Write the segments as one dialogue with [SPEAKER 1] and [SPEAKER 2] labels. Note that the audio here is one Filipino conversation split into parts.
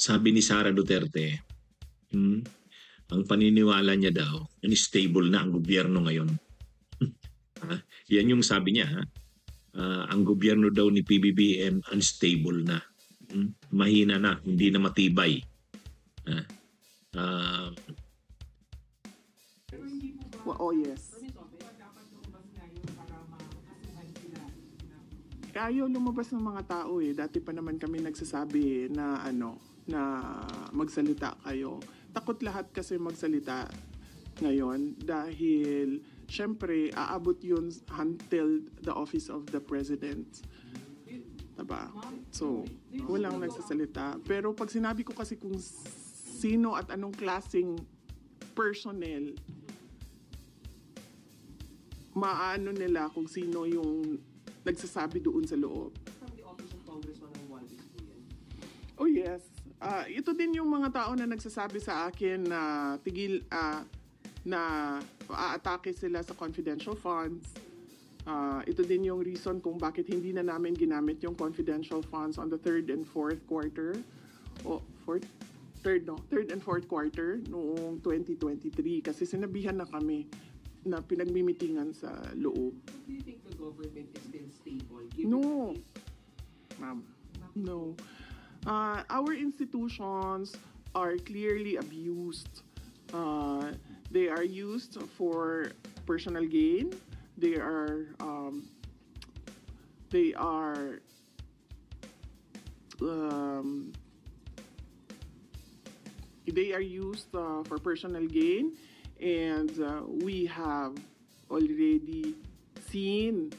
[SPEAKER 1] sabi ni Sara Duterte, hmm, ang paniniwala niya daw, unstable na ang gobyerno ngayon. Yan yung sabi niya, ha? Ang gobyerno daw ni PBBM unstable na. Mahina na, hindi na matibay. Uh,
[SPEAKER 2] Oh, yes. Ayaw lumabas ng mga tao eh. Dati pa naman kami nagsasabi na na magsalita kayo. Takot lahat kasi magsalita ngayon dahil syempre aabot yun until the office of the president. Diba? So, walang nagsasalita. Pero pag sinabi ko kasi kung sino at anong klaseng personnel, maano nila kung sino yung nagsasabi doon sa loob.
[SPEAKER 3] From the office of Congressman Romualdez po yan.
[SPEAKER 2] Oh yes. Ito din yung mga tao na nagsasabi sa akin na na aatake sila sa confidential funds. Ito din yung reason kung bakit hindi na namin ginamit yung confidential funds on the third and fourth quarter. Third and fourth quarter noong 2023 kasi sinabihan na kami na pinagmimitingan sa loob.
[SPEAKER 3] Do you think the government is still stable?
[SPEAKER 2] No. Ma'am, no. Our institutions are clearly abused. They are used for personal gain. They are used for personal gain, and we have already seen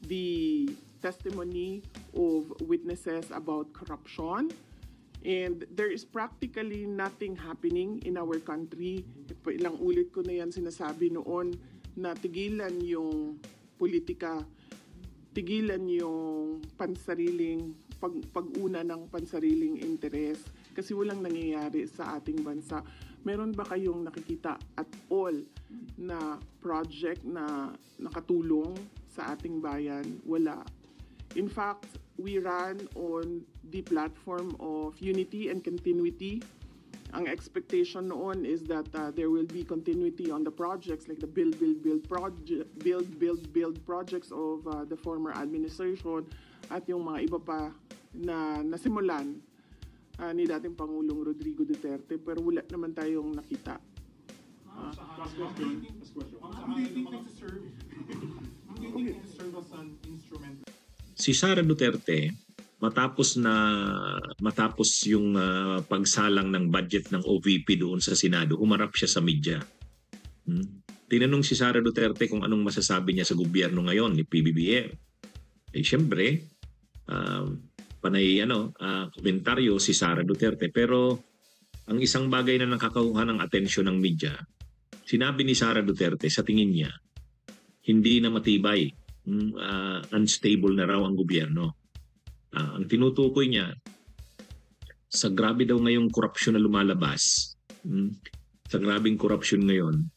[SPEAKER 2] the testimony of witnesses about corruption, and there is practically nothing happening in our country. Ilang ulit ko na yan sinasabi noon na tigilan yung politika, tigilan yung pansariling pag-una ng pansariling interes kasi walang nangyayari sa ating bansa. Meron ba kayong nakikita at all na project na nakatulong sa ating bayan? Wala. In fact, we run on the platform of unity and continuity. Ang expectation noon is that there will be continuity on the projects like the build projects of the former administration at yung mga iba pa na nasimulan ni dating Pangulong Rodrigo Duterte, pero wala naman tayong nakita.
[SPEAKER 4] Last question. How do you think to serve as an instrument?
[SPEAKER 1] Si Sara Duterte, matapos yung pagsalang ng budget ng OVP doon sa Senado, humarap siya sa media. Tinanong si Sara Duterte kung anong masasabi niya sa gobyerno ngayon ni PBBM. Siyempre, panay komentaryo si Sara Duterte, pero ang isang bagay na nakakakuha ng atensyon ng media, sinabi ni Sara Duterte sa tingin niya hindi na matibay, unstable na raw ang gobyerno. Ang tinutukoy niya sa grabe daw ngayong korupsyon na lumalabas, sa grabing korupsyon ngayon,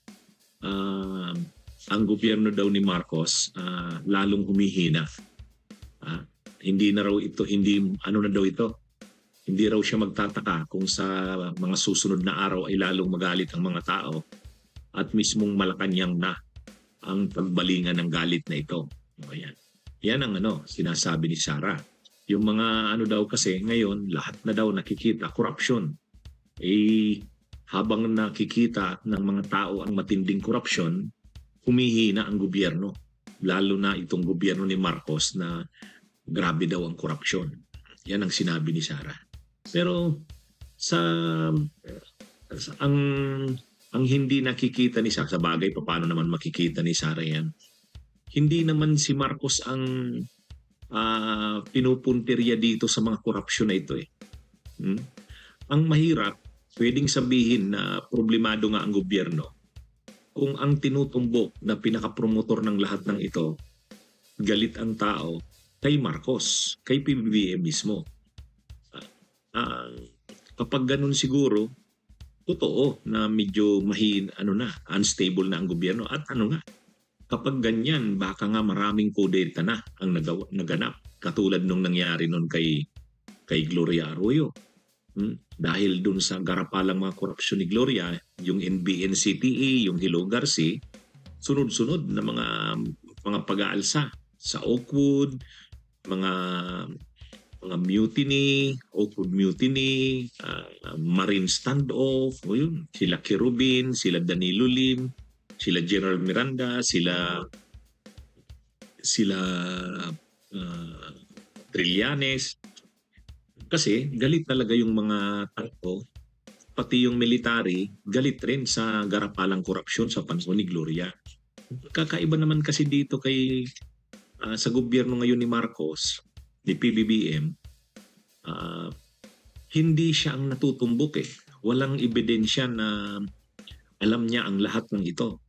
[SPEAKER 1] ang gobyerno daw ni Marcos lalong humihina. Hindi na raw ito, hindi raw siya magtataka kung sa mga susunod na araw ay lalong magalit ang mga tao at mismong Malacanang na ang pagbalingan ng galit na ito. Yan ang sinasabi ni Sara. Yung mga daw kasi ngayon, lahat na daw nakikita, corruption. Habang nakikita ng mga tao ang matinding korupsyon, humihina ang gobyerno. Lalo na itong gobyerno ni Marcos na grabe daw ang korupsyon. Yan ang sinabi ni Sara. Pero ang hindi nakikita ni Sara, sa bagay paano naman makikita ni Sara yan, hindi naman si Marcos ang pinupuntirya dito sa mga korupsyon na ito eh. Ang mahirap, pwedeng sabihin na problemado nga ang gobyerno kung ang tinutumbok na pinakapromotor ng lahat ng ito, galit ang tao kay Marcos, kay PBBM mismo. Kapag ganun siguro, totoo na medyo unstable na ang gobyerno. At kapag ganyan, baka nga maraming kudeta na ang naganap. Katulad nung nangyari nun kay Gloria Arroyo. Dahil dun sa garapalang mga korupsyon ni Gloria, yung NBNCTE, yung Hello Garci, sunod-sunod na mga pag-aalsa sa Oakwood, mga mutiny, Oakwood mutiny, Marine standoff, o yun, sila Kerubin, sila Danilo Lim, sila General Miranda, sila Trillanes. Kasi galit talaga yung mga tao, pati yung military, galit rin sa garapalang korupsyon sa panahon ni Gloria. Kakaiba naman kasi dito sa gobyerno ngayon ni Marcos, ni PBBM, hindi siya ang natutumbok eh. Walang ebidensya na alam niya ang lahat ng ito.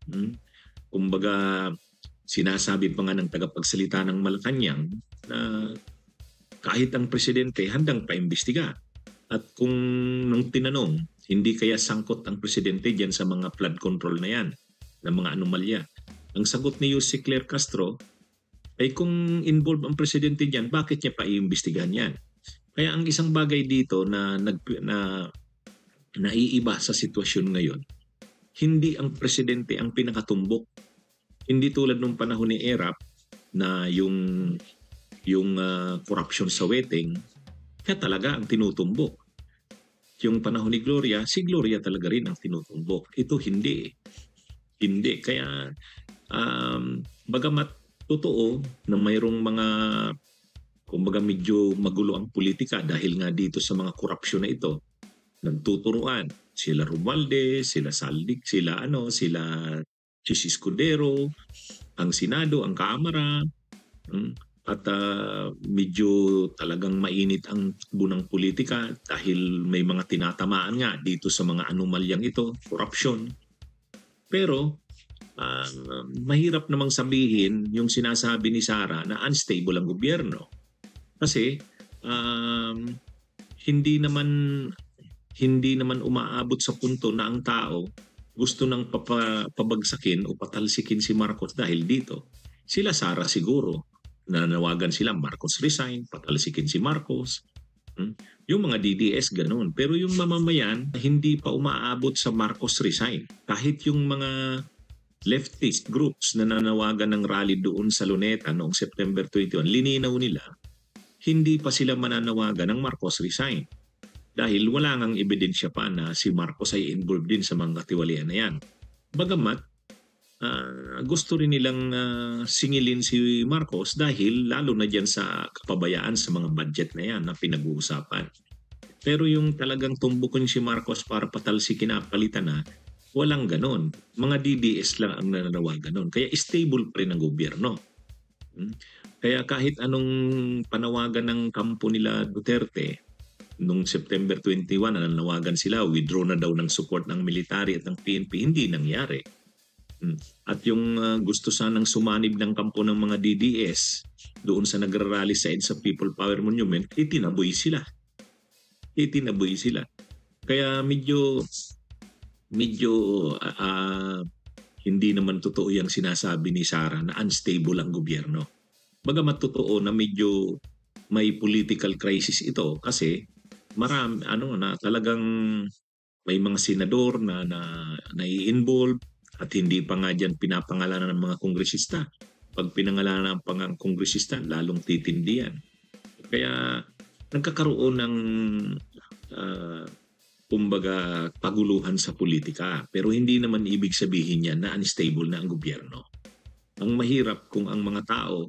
[SPEAKER 1] Kumbaga, sinasabi pa nga ng tagapagsalita ng Malacanang na kahit ang presidente handang paimbestiga. At kung nung tinanong, hindi kaya sangkot ang presidente diyan sa mga flood control na yan, na mga anomalya. Ang sagot ni Jose Claire Castro ay kung involved ang presidente diyan, bakit niya pa iimbestigahan yan? Kaya ang isang bagay dito na naiiba sa sitwasyon ngayon, hindi ang presidente ang pinakatumbok. Hindi tulad nung panahon ni Erap na yung corruption sa wedding, kaya talaga ang tinutumbok. Yung panahon ni Gloria, si Gloria talaga rin ang tinutumbok. Ito hindi. Hindi. Kaya bagamat totoo na mayroong mga kumbaga medyo magulo ang politika dahil nga dito sa mga korupsyon na ito, nagtuturuan sila Romualdez, sila Saldic, sila Chis Escudero, ang Senado, ang Kamara, at medyo talagang mainit ang takbo ng politika dahil may mga tinatamaan nga dito sa mga anomalyang ito, korupsyon. Pero mahirap namang sabihin yung sinasabi ni Sara na unstable ang gobyerno. Kasi hindi naman umaabot sa punto na ang tao gusto nang pabagsakin o patalsikin si Marcos dahil dito. Sila Sara siguro, nanawagan sila, Marcos resign, patalsikin si Marcos. Yung mga DDS ganoon. Pero yung mamamayan, hindi pa umaabot sa Marcos resign. Kahit yung mga leftist groups na nanawagan ng rally doon sa Luneta noong September 21, lininaw nila, hindi pa sila mananawagan ng Marcos resign. Dahil wala ngang ebidensya pa na si Marcos ay involved din sa mga katiwalian na yan. Bagamat, gusto rin nilang singilin si Marcos dahil lalo na dyan sa kapabayaan sa mga budget na yan na pinag-uusapan. Pero yung talagang tumbukin si Marcos para patalsikin na palitan na, walang ganon. Mga DDS lang ang nananawagan ganon. Kaya stable pa rin ang gobyerno. Kaya kahit anong panawagan ng kampo nila Duterte, noong September 21 nananawagan sila, withdraw na daw ng support ng military at ng PNP, hindi nangyari. At yung gusto sanang sumanib ng kampo ng mga DDS doon sa nagrarally sa EDSA People Power Monument, itinaboy sila. Kaya medyo hindi naman totoo yung sinasabi ni Sara na unstable ang gobyerno. Bagamat totoo na medyo may political crisis ito kasi marami na talagang may mga senador na nai-involve at hindi pa nga diyan pinapangalanan ng mga kongresista. Pag pinangalanan ng mga kongresista, lalong titindihan. Kaya nagkakaroon ng kumbaga paguluhan sa politika. Pero hindi naman ibig sabihin yan na unstable na ang gobyerno. Ang mahirap kung ang mga tao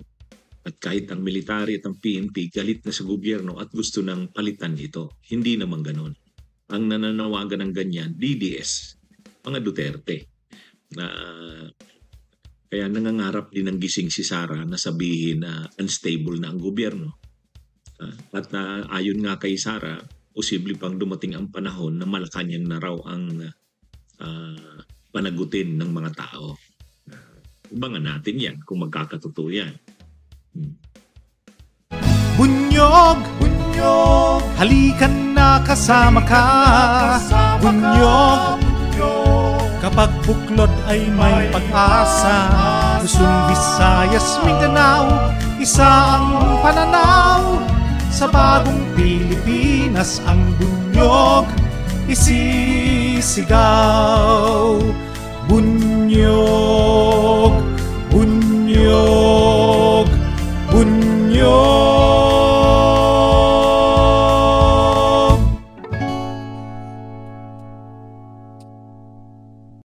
[SPEAKER 1] at kahit ang military at ang PNP galit na sa gobyerno at gusto nang palitan ito. Hindi naman ganon. Ang nananawagan ng ganyan, DDS, mga Duterte. Kaya nangangarap din ng gising si Sara na sabihin na unstable na ang gobyerno. At ayon nga kay Sara, posible pang dumating ang panahon na Malacanang na raw ang panagutin ng mga tao. Ibangan natin yan kung magkakatotoo yan.
[SPEAKER 5] Bunyog, halikan na kasama ka. Bunyog, kapag buklod ay may pag-asa. Luzon, Visayas, Mindanao, isa ang pananaw Sa bagong Pilipinas ang bunyog isisigaw. Bunyog